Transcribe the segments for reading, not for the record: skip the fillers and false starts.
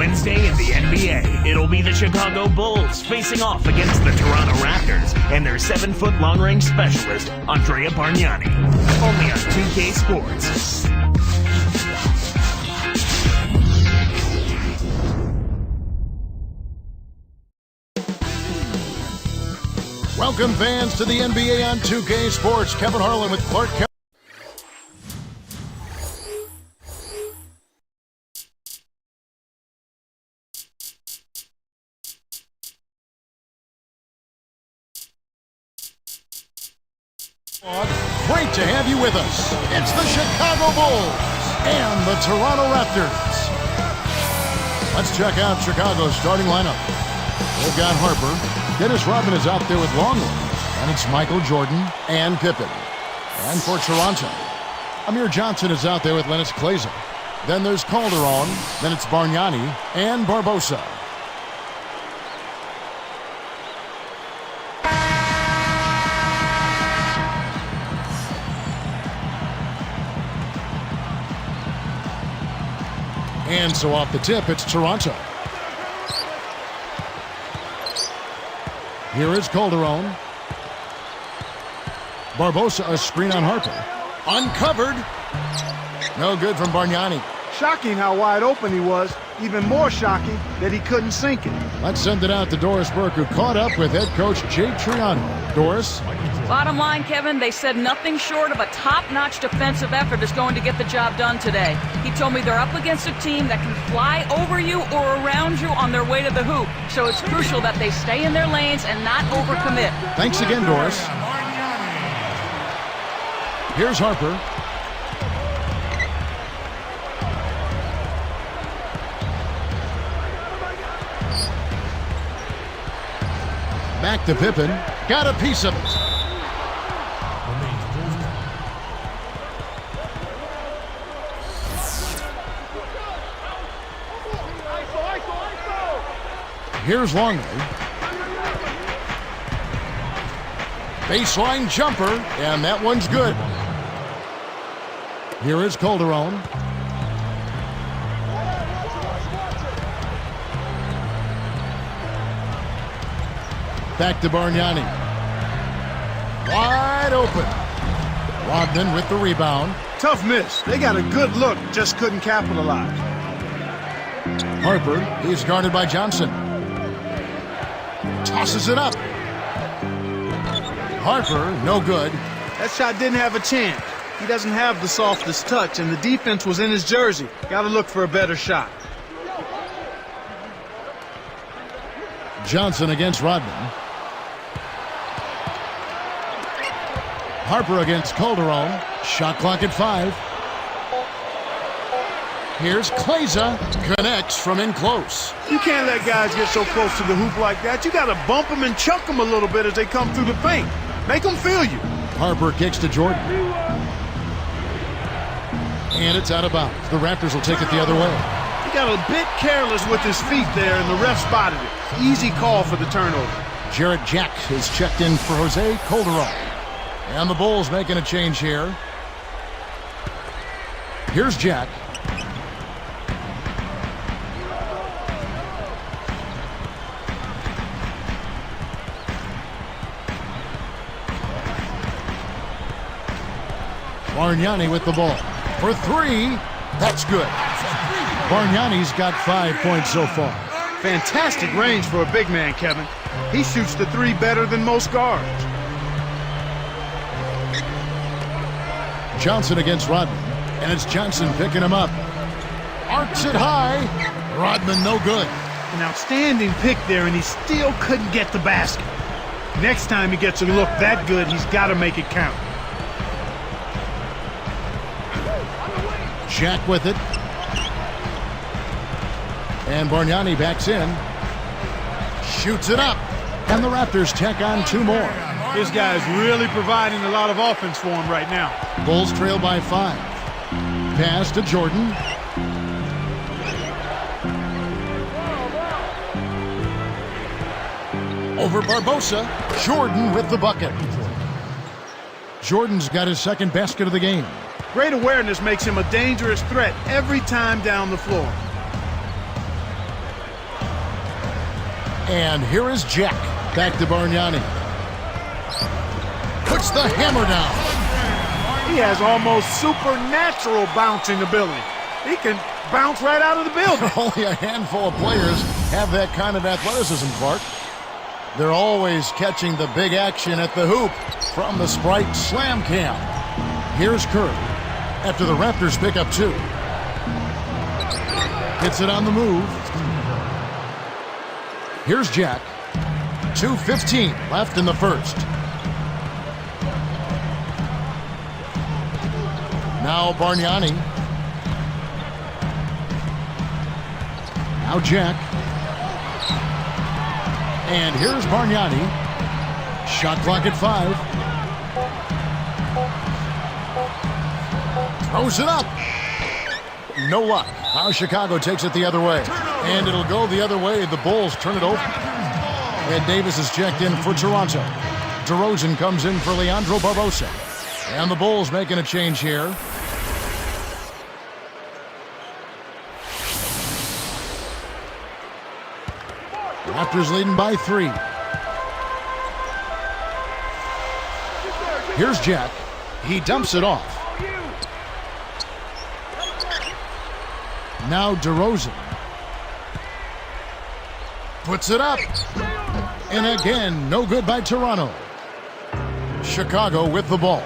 Wednesday in the NBA, it'll be the Chicago Bulls facing off against the Toronto Raptors and their 7-foot long-range specialist, Andrea Bargnani. Only on 2K Sports. Welcome, fans, to the NBA on 2K Sports. Kevin Harlan with Clark Kent. Great to have you with us. It's the Chicago Bulls and the Toronto Raptors. Let's check out Chicago's starting lineup. They've got Harper. Dennis Rodman is out there with Longley. And it's Michael Jordan and Pippen. And for Toronto, Amir Johnson is out there with Lennox Klayser. Then there's Calderon. Then it's Bargnani and Barbosa. And so off the tip, it's Toronto. Here is Calderon. Barbosa, a screen on Harper. Uncovered. No good from Bargnani. Shocking how wide open he was. Even more shocking that he couldn't sink it. Let's send it out to Doris Burke, who caught up with head coach Jay Triano. Doris? Bottom line, Kevin, they said nothing short of a top-notch defensive effort is going to get the job done today. He told me they're up against a team that can fly over you or around you on their way to the hoop. So it's crucial that they stay in their lanes and not overcommit. Thanks again, Doris. Here's Harper. Back to Pippen. Got a piece of it. Here's Longley. Baseline jumper, and that one's good. Here is Calderon. Back to Bargnani. Wide open. Rodman with the rebound. Tough miss. They got a good look, just couldn't capitalize. Harper, he's guarded by Johnson. Tosses it up. Harper, no good. That shot didn't have a chance. He doesn't have the softest touch, and the defense was in his jersey. Got to look for a better shot. Johnson against Rodman. Harper against Calderon. Shot clock at 5. Here's Klayser. Connects from in close. You can't let guys get so close to the hoop like that. You got to bump them and chuck them a little bit as they come through the paint. Make them feel you. Harper kicks to Jordan. And it's out of bounds. The Raptors will take it the other way. He got a bit careless with his feet there, and the ref spotted it. Easy call for the turnover. Jarrett Jack is checked in for Jose Calderon. And the Bulls making a change here. Here's Jack. Bargnani with the ball. For 3, that's good. Bargnani's got 5 points so far. Fantastic range for a big man, Kevin. He shoots the 3 better than most guards. Johnson against Rodman, and it's Johnson picking him up. Arcs it high. Rodman no good. An outstanding pick there, and he still couldn't get the basket. Next time he gets a look that good, he's got to make it count. Jack with it. And Bargnani backs in. Shoots it up. And the Raptors tack on 2 more. This guy's really providing a lot of offense for him right now. Bulls trail by 5. Pass to Jordan. Over Barbosa. Jordan with the bucket. Jordan's got his second basket of the game. Great awareness makes him a dangerous threat every time down the floor. And here is Jack. Back to Bargnani. Puts the hammer down. He has almost supernatural bouncing ability. He can bounce right out of the building. Only a handful of players have that kind of athleticism, Clark. They're always catching the big action at the hoop from the Sprite Slam Cam. Here's Kerr after the Raptors pick up 2. Hits it on the move. Here's Jack. 2:15 left in the first. Now Bargnani. Now Jack. And here's Bargnani. Shot clock at 5. Throws it up. No luck. Now Chicago takes it the other way. And it'll go the other way. The Bulls turn it over. And Davis is checked in for Toronto. DeRozan comes in for Leandro Barbosa. And the Bulls making a change here. Raptors leading by 3. Here's Jack. He dumps it off. Now DeRozan. Puts it up. And again, no good by Toronto. Chicago with the ball.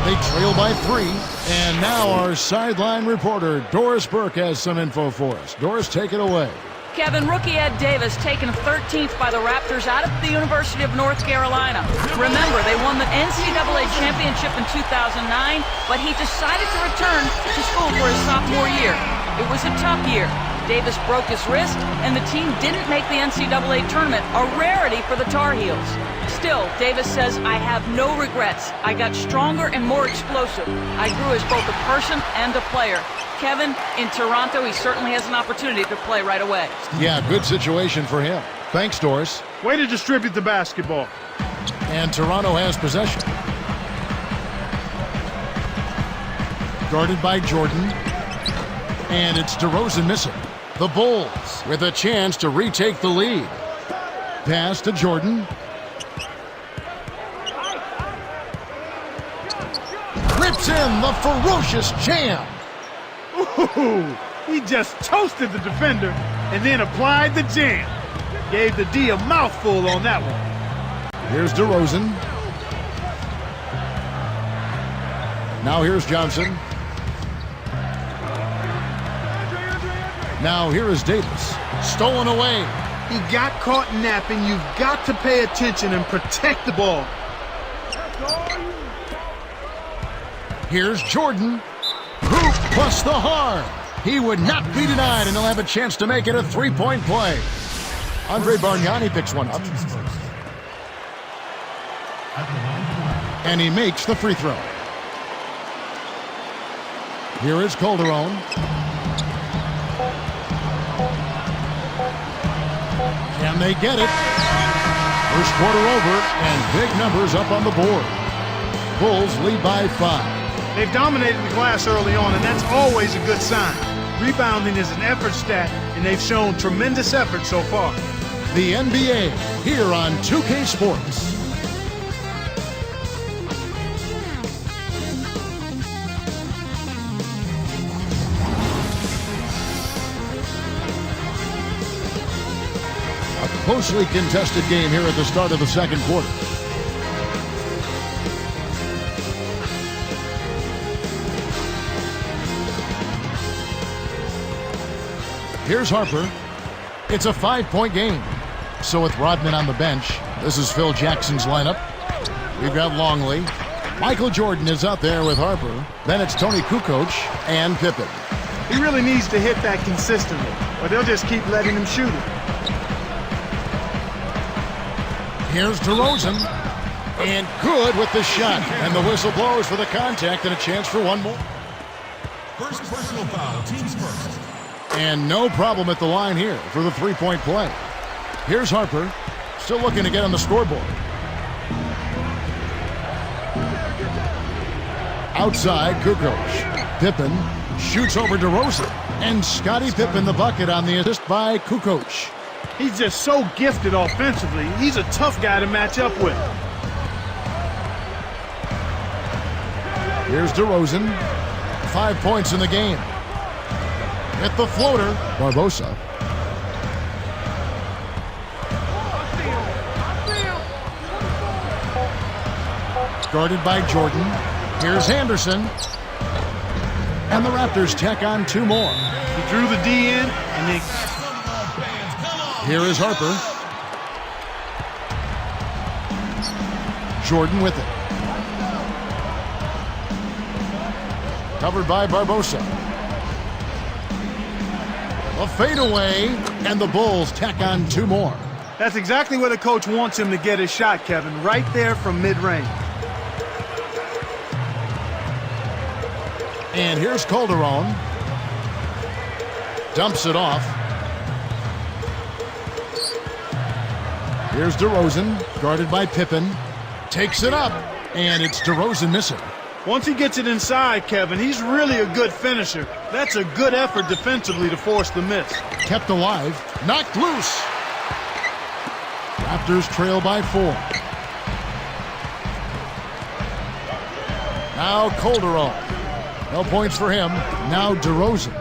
They trail by 3. And now our sideline reporter, Doris Burke, has some info for us. Doris, take it away. Kevin, rookie Ed Davis taken 13th by the Raptors out of the University of North Carolina. Remember, they won the NCAA championship in 2009, but he decided to return to school for his sophomore year. It was a tough year. Davis broke his wrist, and the team didn't make the NCAA tournament, a rarity for the Tar Heels. Still, Davis says, I have no regrets. I got stronger and more explosive. I grew as both a person and a player. Kevin, in Toronto, he certainly has an opportunity to play right away. Yeah, good situation for him. Thanks, Doris. Way to distribute the basketball. And Toronto has possession. Guarded by Jordan. And it's DeRozan missing. The Bulls with a chance to retake the lead. Pass to Jordan. Rips in the ferocious jam. Ooh, he just toasted the defender and then applied the jam. Gave the D a mouthful on that one. Here's DeRozan. Now here's Johnson. Now here is Davis. Stolen away. He got caught napping. You've got to pay attention and protect the ball. Here's Jordan. Hoop plus the harm. He would not be denied, and he'll have a chance to make it a three-point play. Andre Bargnani picks one up. And he makes the free throw. Here is Calderon. Can they get it? First quarter over, and big numbers up on the board. Bulls lead by 5. They've dominated the glass early on, and that's always a good sign. Rebounding is an effort stat, and they've shown tremendous effort so far. The NBA, here on 2K Sports. A closely contested game here at the start of the second quarter. Here's Harper. It's a 5-point game. So with Rodman on the bench, this is Phil Jackson's lineup. We've got Longley. Michael Jordan is out there with Harper. Then it's Tony Kukoc and Pippen. He really needs to hit that consistently, or they'll just keep letting him shoot it. Here's DeRozan. And good with the shot. And the whistle blows for the contact and a chance for one more. First personal foul, teams first. And no problem at the line here for the three-point play. Here's Harper, still looking to get on the scoreboard. Outside, Kukoc. Pippen shoots over DeRozan. And Scottie Pippen the bucket on the assist by Kukoc. He's just so gifted offensively. He's a tough guy to match up with. Here's DeRozan. 5 points in the game. Hit the floater. Barbosa. Guarded by Jordan. Here's Anderson. And the Raptors tack on 2 more. He drew the D in, and then... Here is Harper. Jordan with it. Covered by Barbosa. A fadeaway, and the Bulls tack on 2 more. That's exactly where the coach wants him to get his shot, Kevin. Right there from mid-range. And here's Calderon. Dumps it off. Here's DeRozan, guarded by Pippen. Takes it up, and it's DeRozan missing. Once he gets it inside, Kevin, he's really a good finisher. That's a good effort defensively to force the miss. Kept alive, knocked loose. Raptors trail by 4. Now Calderon. No points for him. Now DeRozan.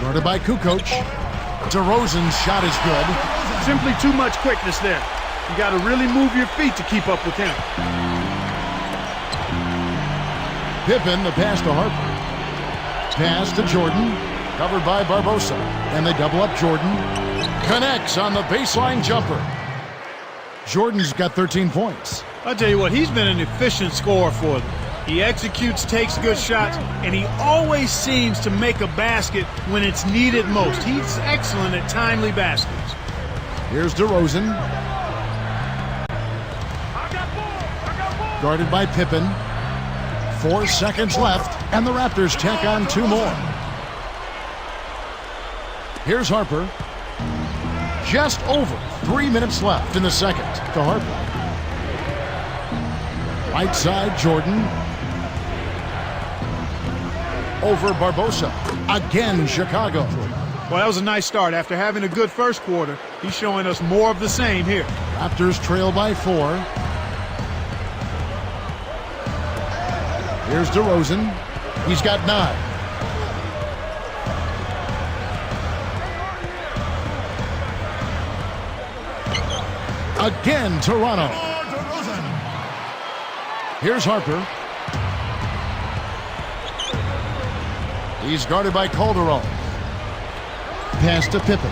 Guarded by Kukoc. DeRozan's shot is good. Simply too much quickness there. You got to really move your feet to keep up with him. Pippen, the pass to Harper. Pass to Jordan. Covered by Barbosa. And they double up Jordan. Connects on the baseline jumper. Jordan's got 13 points. I'll tell you what, he's been an efficient scorer for them. He executes, takes good shots, and he always seems to make a basket when it's needed most. He's excellent at timely baskets. Here's DeRozan. Guarded by Pippen. 4 seconds left, and the Raptors tack on 2 more. Here's Harper. Just over 3 minutes left in the second to Harper. Right side, Jordan. Over Barbosa. Again, Chicago. Well, that was a nice start. After having a good first quarter, he's showing us more of the same here. Raptors trail by 4. Here's DeRozan. He's got 9. Again, Toronto. Here's Harper. He's guarded by Calderon. Pass to Pippen.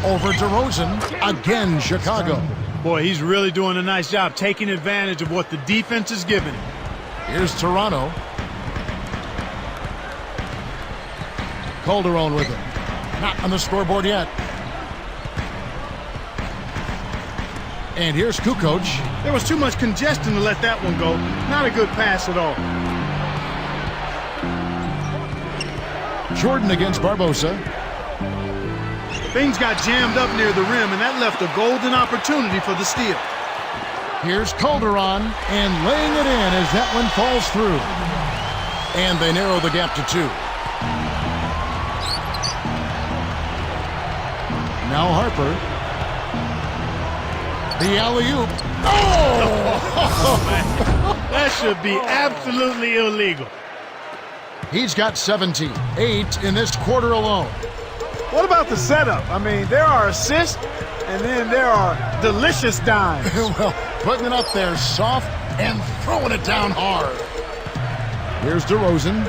Over DeRozan. Again, Chicago. Boy, he's really doing a nice job taking advantage of what the defense is giving him. Here's Toronto. Calderon with it. Not on the scoreboard yet. And here's Kukoc. There was too much congestion to let that one go. Not a good pass at all. Jordan against Barbosa. Things got jammed up near the rim, and that left a golden opportunity for the steal. Here's Calderon, and laying it in as that one falls through. And they narrow the gap to 2. Now Harper. The alley-oop. Oh! That should be absolutely illegal. He's got 17. 8 in this quarter alone. What about the setup? I mean, there are assists, and then there are delicious dimes. Well, putting it up there soft and throwing it down hard. Here's DeRozan.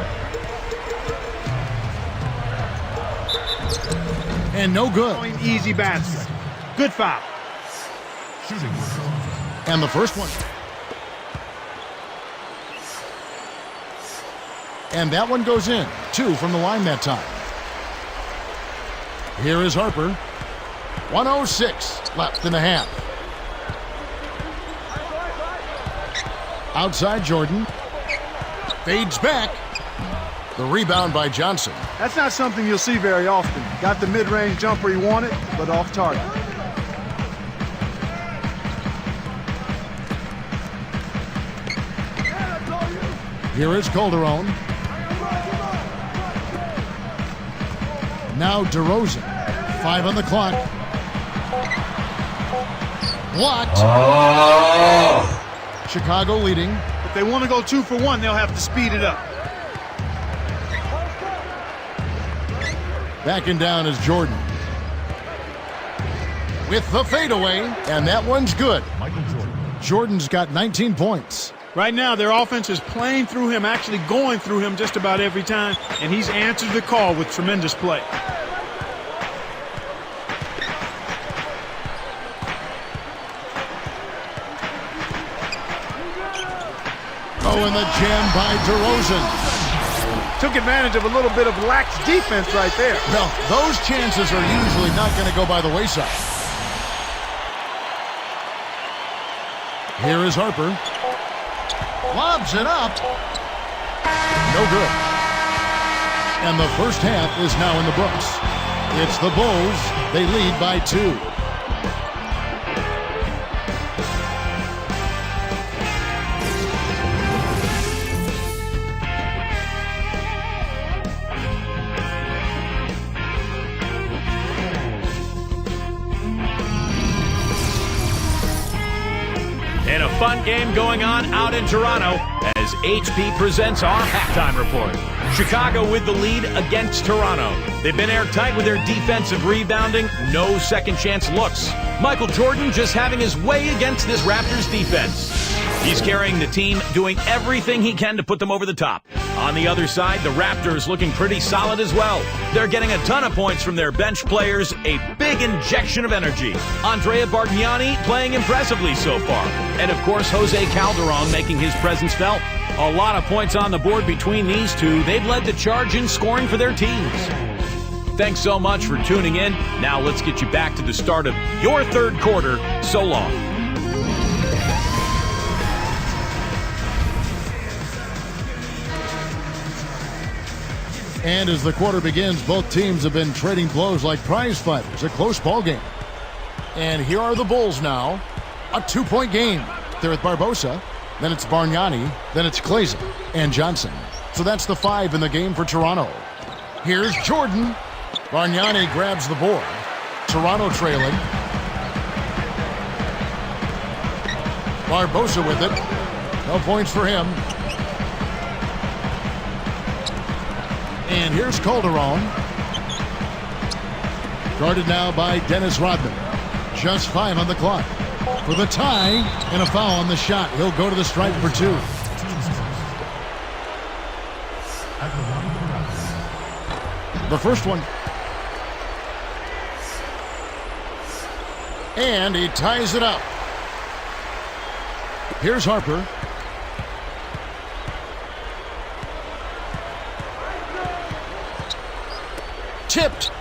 And no good. Easy basket. Good foul. And the first one. And that one goes in. 2 from the line that time. Here is Harper. 1:06 left in the half. Outside Jordan. Fades back. The rebound by Johnson. That's not something you'll see very often. Got the mid-range jumper he wanted, but off target. Here is Calderon. Now DeRozan. 5 on the clock. Blocked. Chicago leading. If they want to go 2 for 1, they'll have to speed it up. Backing down is Jordan. With the fadeaway, and that one's good. Michael Jordan. Jordan's got 19 points. Right now, their offense is playing through him, actually going through him just about every time, and he's answered the call with tremendous play. Oh, and the jam by DeRozan. Took advantage of a little bit of lax defense right there. Well, those chances are usually not going to go by the wayside. Here is Harper. Lobs it up. No good. And the first half is now in the books. It's the Bulls. They lead by 2. And a fun game going on out in Toronto as HP presents our halftime report. Chicago with the lead against Toronto. They've been airtight with their defensive rebounding, no second chance looks. Michael Jordan just having his way against this Raptors defense. He's carrying the team, doing everything he can to put them over the top. On the other side, the Raptors looking pretty solid as well. They're getting a ton of points from their bench players, a big injection of energy. Andrea Bargnani playing impressively so far. And of course, Jose Calderon making his presence felt. A lot of points on the board between these two. They've led the charge in scoring for their teams. Thanks so much for tuning in. Now let's get you back to the start of your third quarter. So long. And as the quarter begins, both teams have been trading blows like prize fighters. A close ball game. And here are the Bulls now. A 2-point game. They're with Barbosa. Then it's Bargnani. Then it's Clayson and Johnson. So that's the 5 in the game for Toronto. Here's Jordan. Bargnani grabs the board. Toronto trailing. Barbosa with it. No points for him. And here's Calderon. Guarded now by Dennis Rodman. Just 5 on the clock. For the tie and a foul on the shot. He'll go to the stripe for 2. The first one. And he ties it up. Here's Harper. Tipped.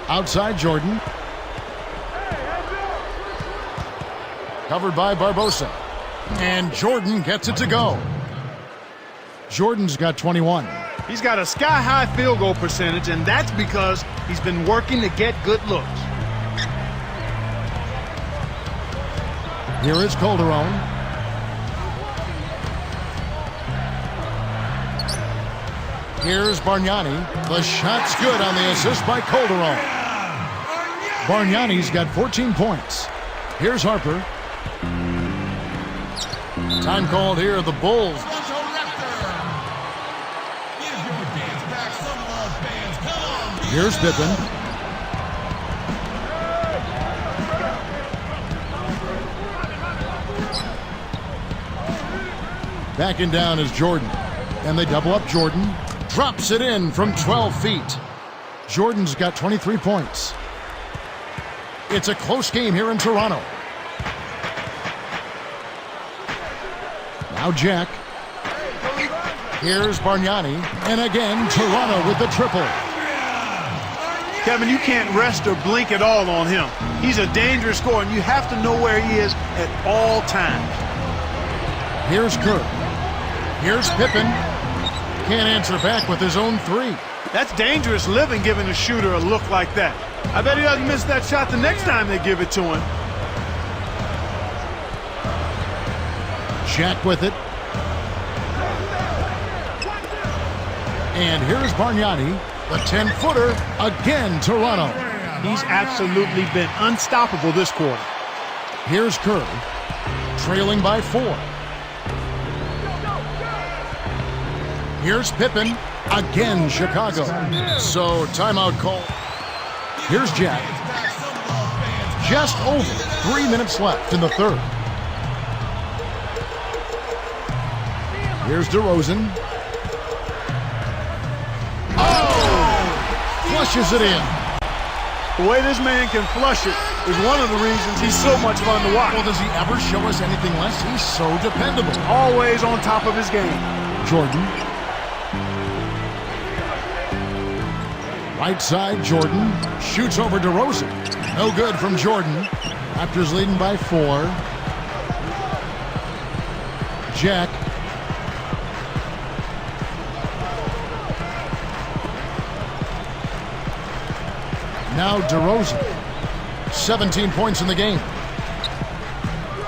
Outside Jordan. Covered by Barbosa. And Jordan gets it to go. Jordan's got 21. He's got a sky-high field goal percentage, and that's because he's been working to get good looks. Here is Calderon. Here's Bargnani. The shot's good on the assist by Calderon. Bargnani's got 14 points. Here's Harper. Time called here, the Bulls. Here's Pippen. Backing down is Jordan. And they double up Jordan. Drops it in from 12 feet. Jordan's got 23 points. It's a close game here in Toronto. Now Jack. Here's Bargnani. And again, Toronto with the triple. Kevin, you can't rest or blink at all on him. He's a dangerous scorer, and you have to know where he is at all times. Here's Kerr. Here's Pippen. Can't answer back with his own 3. That's dangerous living, giving a shooter a look like that. I bet he doesn't miss that shot the next time they give it to him. Jack with it. And here's Bargnani, the 10-footer, again Toronto. He's absolutely been unstoppable this quarter. Here's Kerr, trailing by 4. Here's Pippen, again Chicago. So timeout call. Here's Jack. Just over 3 minutes left in the third. Here's DeRozan. Oh! Flushes it in. The way this man can flush it is one of the reasons he's so much fun to watch. Well, does he ever show us anything less? He's so dependable. Always on top of his game. Jordan. Right side, Jordan. Shoots over DeRozan. No good from Jordan. Raptors leading by 4. Jack. Now DeRozan. 17 points in the game.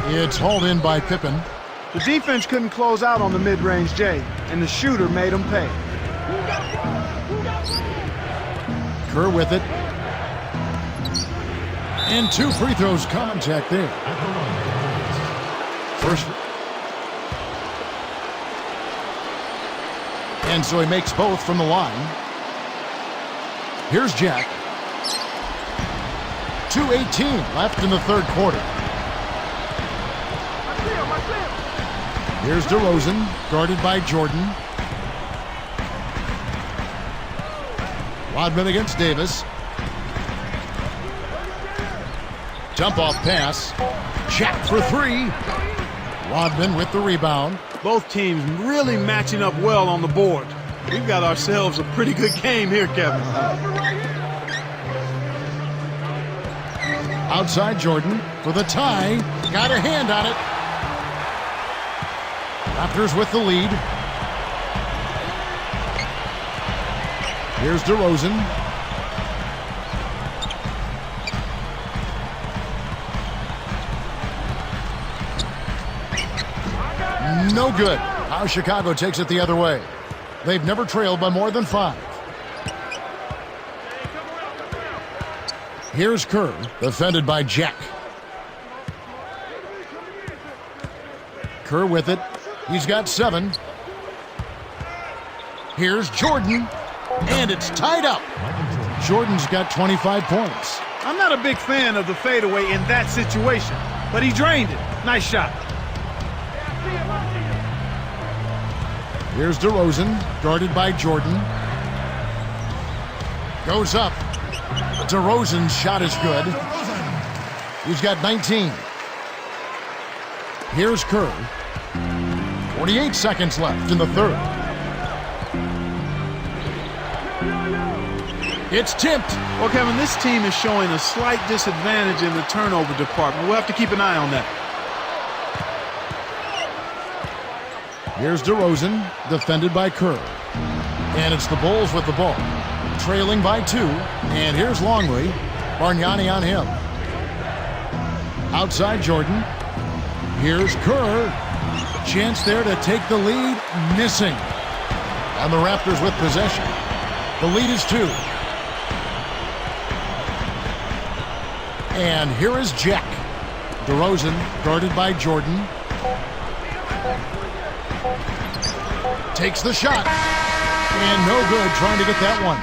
It's hauled in by Pippen. The defense couldn't close out on the mid-range J, and the shooter made him pay. Kerr with it. And 2 free throws, contact there. First. And so he makes both from the line. Here's Jack. 2:18 left in the third quarter. Here's DeRozan, guarded by Jordan. Rodman against Davis. Dump-off pass. Jack for 3. Rodman with the rebound. Both teams really matching up well on the board. We've got ourselves a pretty good game here, Kevin. Outside Jordan for the tie. Got a hand on it. Raptors with the lead. Here's DeRozan. No good. Now Chicago takes it the other way. They've never trailed by more than 5. Here's Kerr, defended by Jack. Kerr with it. He's got 7. Here's Jordan. And it's tied up. Jordan's got 25 points. I'm not a big fan of the fadeaway in that situation, but he drained it. Nice shot. Here's DeRozan, guarded by Jordan. Goes up. DeRozan's shot is good. He's got 19. Here's Kerr. 48 seconds left in the third. It's tipped. Well, Kevin, this team is showing a slight disadvantage in the turnover department. We'll have to keep an eye on that. Here's DeRozan, defended by Kerr. And it's the Bulls with the ball. Trailing by 2. And here's Longley. Bargnani on him. Outside Jordan. Here's Kerr. Chance there to take the lead. Missing. And the Raptors with possession. The lead is 2. And here is Jack. DeRozan, guarded by Jordan. Takes the shot. And no good trying to get that one.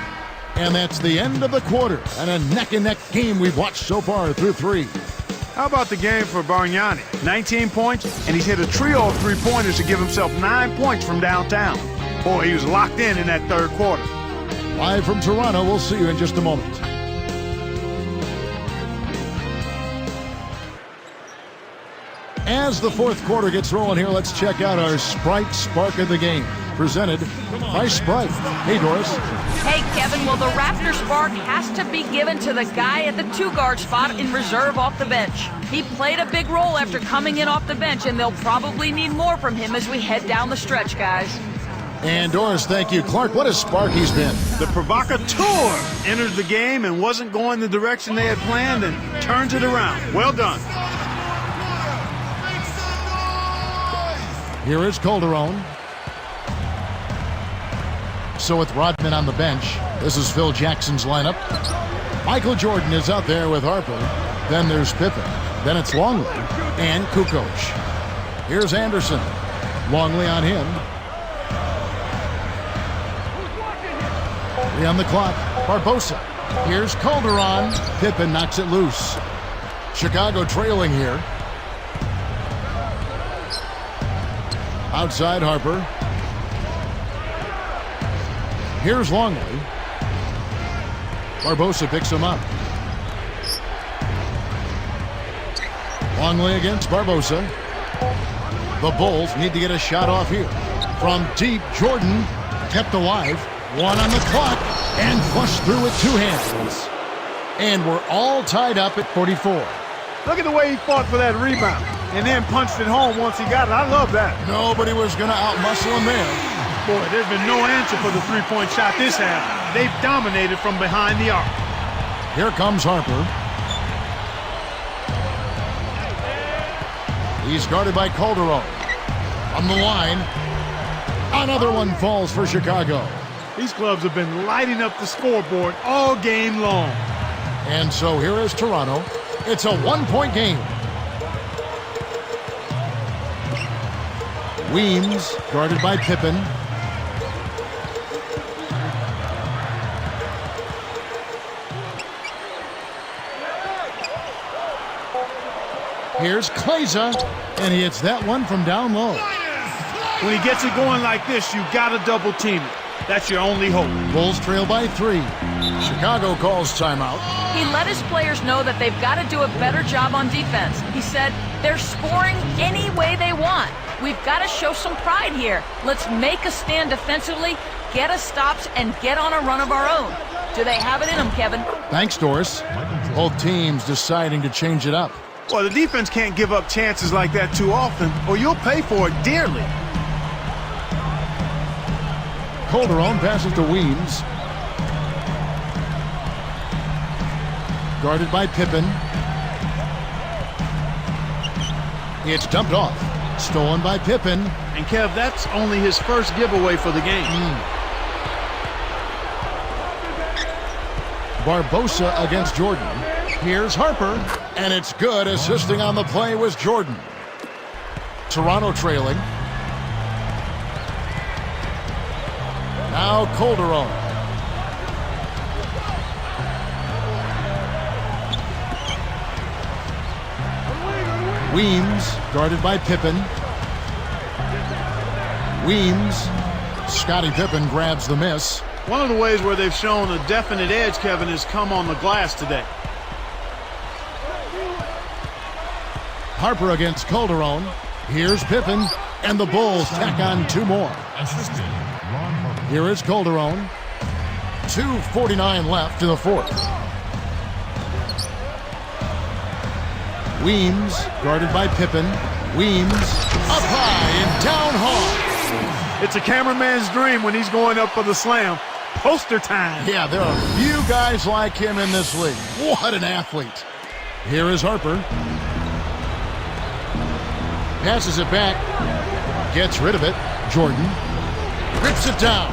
And that's the end of the quarter. And a neck-and-neck game we've watched so far through 3. How about the game for Bargnani? 19 points, and he's hit a trio of three-pointers to give himself 9 points from downtown. Boy, he was locked in that third quarter. Live from Toronto, we'll see you in just a moment. As the fourth quarter gets rolling here, let's check out our Sprite Spark of the Game, presented by Sprite. Hey, Doris. Hey, Kevin, well, the Raptor spark has to be given to the guy at the 2-guard spot in reserve off the bench. He played a big role after coming in off the bench, and they'll probably need more from him as we head down the stretch, guys. And Doris, thank you. Clark, what a spark he's been. The provocateur entered the game and wasn't going the direction they had planned and turns it around. Well done. Here is Calderon. So with Rodman on the bench, this is Phil Jackson's lineup. Michael Jordan is out there with Harper. Then there's Pippen. Then it's Longley and Kukoc. Here's Anderson. Longley on him. 3 on the clock. Barbosa. Here's Calderon. Pippen knocks it loose. Chicago trailing here. Outside Harper. Here's Longley. Barbosa picks him up. Longley against Barbosa. The Bulls need to get a shot off here. From deep, Jordan kept alive. 1 on the clock and flushed through with 2 hands. And we're all tied up at 44. Look at the way he fought for that rebound and then punched it home once he got it. I love that. Nobody was going to outmuscle him there. Boy, there's been no answer for the three-point shot this half. They've dominated from behind the arc. Here comes Harper. He's guarded by Calderon. On the line. Another one falls for Chicago. These clubs have been lighting up the scoreboard all game long. And so here is Toronto. It's a 1-point game. Weems guarded by Pippen. Here's Kleza, and he hits that one from down low. When he gets it going like this, you gotta double team it. That's your only hope. Bulls trail by 3. Chicago calls timeout. He let his players know that they've got to do a better job on defense. He said, they're scoring any way they want. We've got to show some pride here. Let's make a stand defensively, get us stops, and get on a run of our own. Do they have it in them, Kevin? Thanks, Doris. Both teams deciding to change it up. Well, the defense can't give up chances like that too often, or you'll pay for it dearly. Calderon passes to Weems. Guarded by Pippen. It's dumped off. Stolen by Pippen. And Kev, that's only his first giveaway for the game. Barbosa against Jordan. Here's Harper. And it's good. Assisting on the play was Jordan. Toronto trailing. Now Calderon. Weems guarded by Pippen. Weems. Scottie Pippen grabs the miss. One of the ways where they've shown a definite edge, Kevin, has come on the glass today. Harper against Calderon. Here's Pippen. And the Bulls tack on 2 more. Here is Calderon. 2:49 left in the 4th. Weems guarded by Pippen. Weems up high and down hard. It's a cameraman's dream when he's going up for the slam. Poster time. Yeah, there are few guys like him in this league. What an athlete. Here is Harper. Passes it back. Gets rid of it. Jordan rips it down.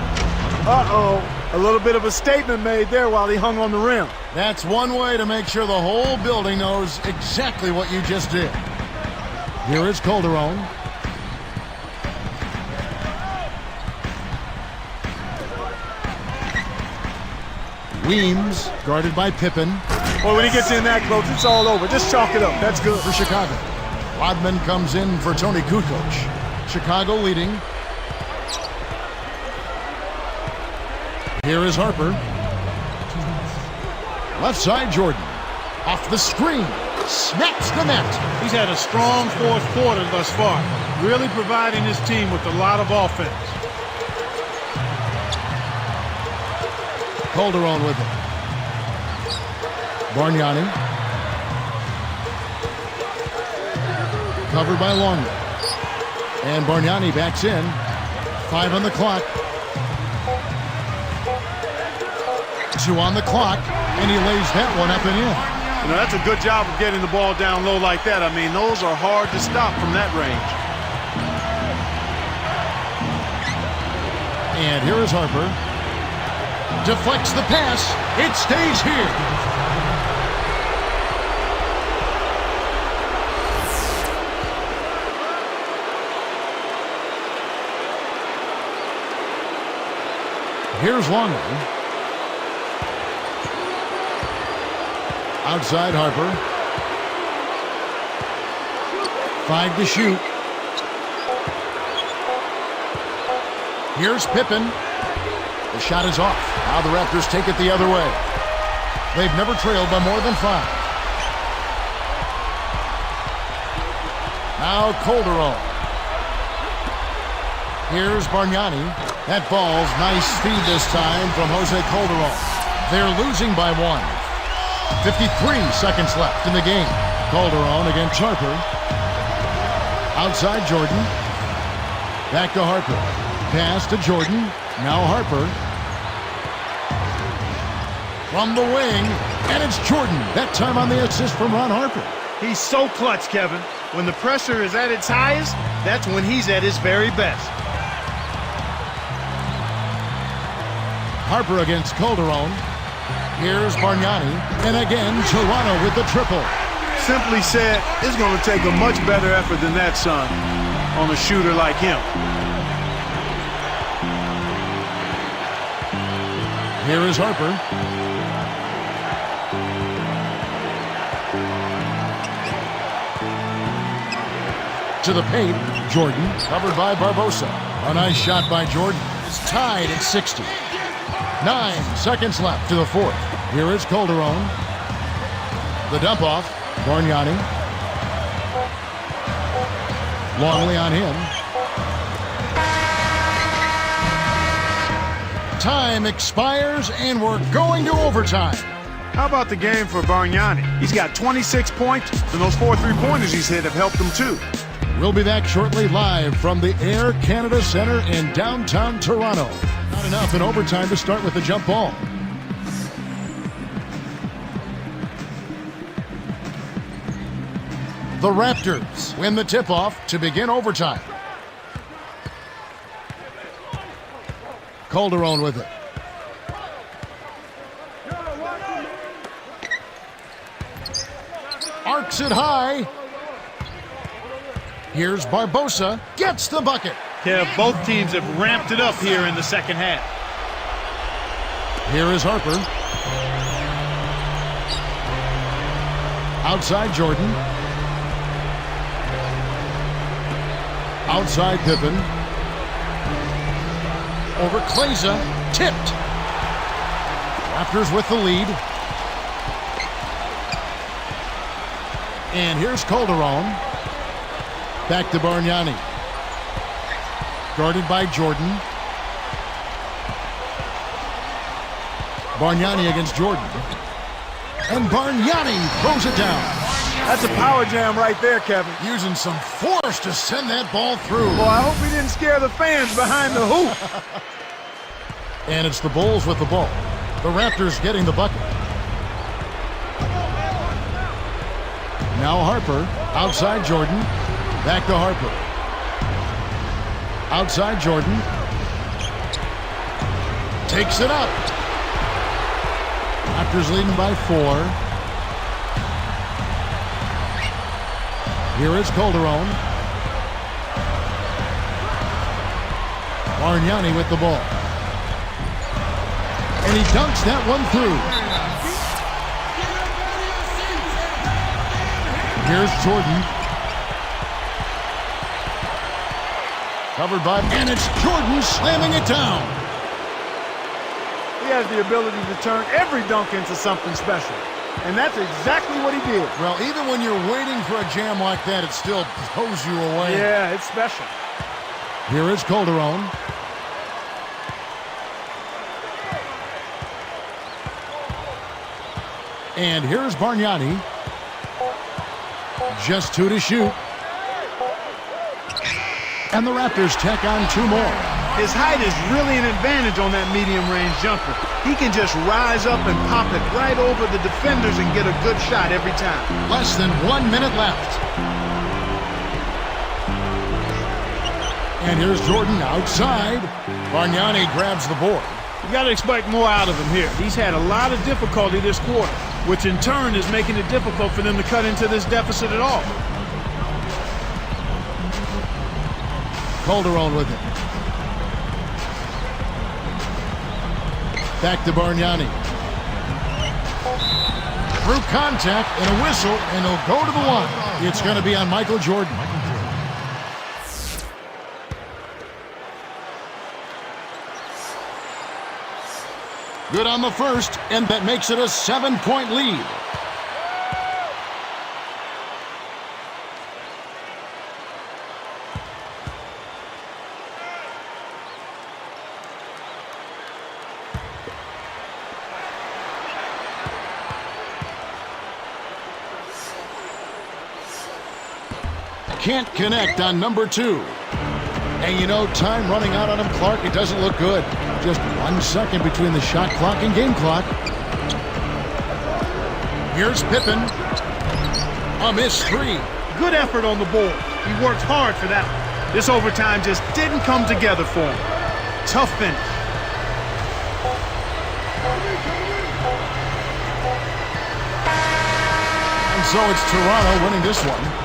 Uh-oh. A little bit of a statement made there while he hung on the rim. That's one way to make sure the whole building knows exactly what you just did. Here is Calderon. Weems guarded by Pippen. Well, when he gets in that close, it's all over. Just chalk it up. That's good. For Chicago. Rodman comes in for Tony Kukoc. Chicago leading. Here is Harper. Left side, Jordan. Off the screen. Snaps the net. He's had a strong 4th quarter thus far, really providing his team with a lot of offense. Calderon with it. Bargnani. Covered by Longley. And Bargnani backs in. 5 on the clock. 2 on the clock. And he lays that one up and in. You know, that's a good job of getting the ball down low like that. I mean, those are hard to stop from that range. And here is Harper. Deflects the pass. It stays here. Here's Longley. Outside Harper. 5 to shoot. Here's Pippen. The shot is off. Now the Raptors take it the other way. They've never trailed by more than 5. Now Calderon. Here's Bargnani. That ball's nice speed this time from Jose Calderon. They're losing by 1. 53 seconds left in the game. Calderon against Harper. Outside Jordan. Back to Harper. Pass to Jordan. Now Harper. From the wing. And it's Jordan. That time on the assist from Ron Harper. He's so clutch, Kevin. When the pressure is at its highest, that's when he's at his very best. Harper against Calderon. Here's Bargnani. And again, Toronto with the triple. Simply said, it's going to take a much better effort than that, son, on a shooter like him. Here is Harper. To the paint, Jordan, covered by Barbosa. A nice shot by Jordan. It's tied at 60. 9 seconds left to the 4th. Here is Calderon. The dump off. Bargnani. Longley on him. Time expires, and we're going to overtime. How about the game for Bargnani? He's got 26 points, and those 4 3-pointers he's hit have helped him too. We'll be back shortly live from the Air Canada Centre in downtown Toronto. Not enough in overtime to start with the jump ball. The Raptors win the tip-off to begin overtime. Calderon with it. Arcs it high. Here's Barbosa. Gets the bucket. Yeah, both teams have ramped it up here in the second half. Here is Harper. Outside Jordan. Outside Pippen. Over Kleza. Tipped. Raptors with the lead. And here's Calderon. Back to Bargnani. Guarded by Jordan. Bargnani against Jordan. And Bargnani throws it down. That's a power jam right there, Kevin. Using some force to send that ball through. Well, I hope he didn't scare the fans behind the hoop. And it's the Bulls with the ball. The Raptors getting the bucket. Now Harper. Outside Jordan. Back to Harper. Outside Jordan. Takes it up. Raptors leading by 4. Here is Calderon. Bargnani with the ball. And he dunks that one through. Here's Jordan. Covered by, and it's Jordan slamming it down. He has the ability to turn every dunk into something special. And that's exactly what he did. Well, even when you're waiting for a jam like that, it still blows you away. Yeah, it's special. Here is Calderon. And here's Bargnani. Just 2 to shoot. And the Raptors tack on 2 more. His height is really an advantage on that medium-range jumper. He can just rise up and pop it right over the defenders and get a good shot every time. Less than 1 minute left. And here's Jordan outside. Bargnani grabs the board. You got to expect more out of him here. He's had a lot of difficulty this quarter, which in turn is making it difficult for them to cut into this deficit at all. Calderon with it. Back to Bargnani. Through contact and a whistle, and he'll go to the line. It's going to be on Michael Jordan. Good on the first, and that makes it a 7-point lead. Can't connect on number 2. And you know, time running out on him, Clark, it doesn't look good. Just 1 second between the shot clock and game clock. Here's Pippen. A missed 3. Good effort on the board. He worked hard for that one. This overtime just didn't come together for him. Tough finish. And so it's Toronto winning this one.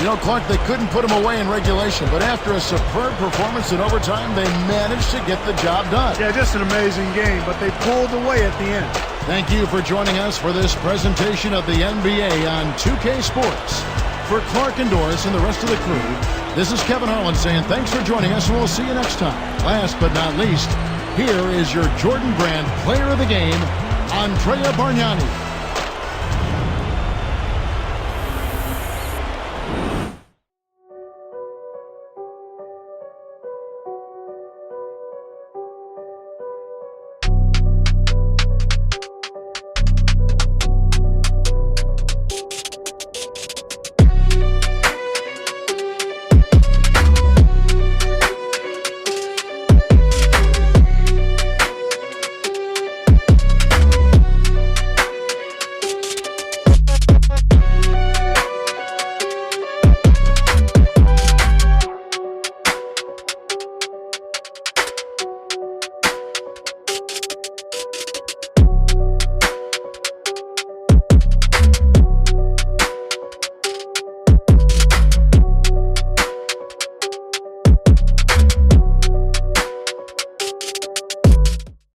You know, Clark, they couldn't put him away in regulation, but after a superb performance in overtime, they managed to get the job done. Yeah, just an amazing game, but they pulled away at the end. Thank you for joining us for this presentation of the NBA on 2K Sports. For Clark and Doris and the rest of the crew, this is Kevin Harlan saying thanks for joining us, and we'll see you next time. Last but not least, here is your Jordan Brand Player of the Game, Andrea Bargnani.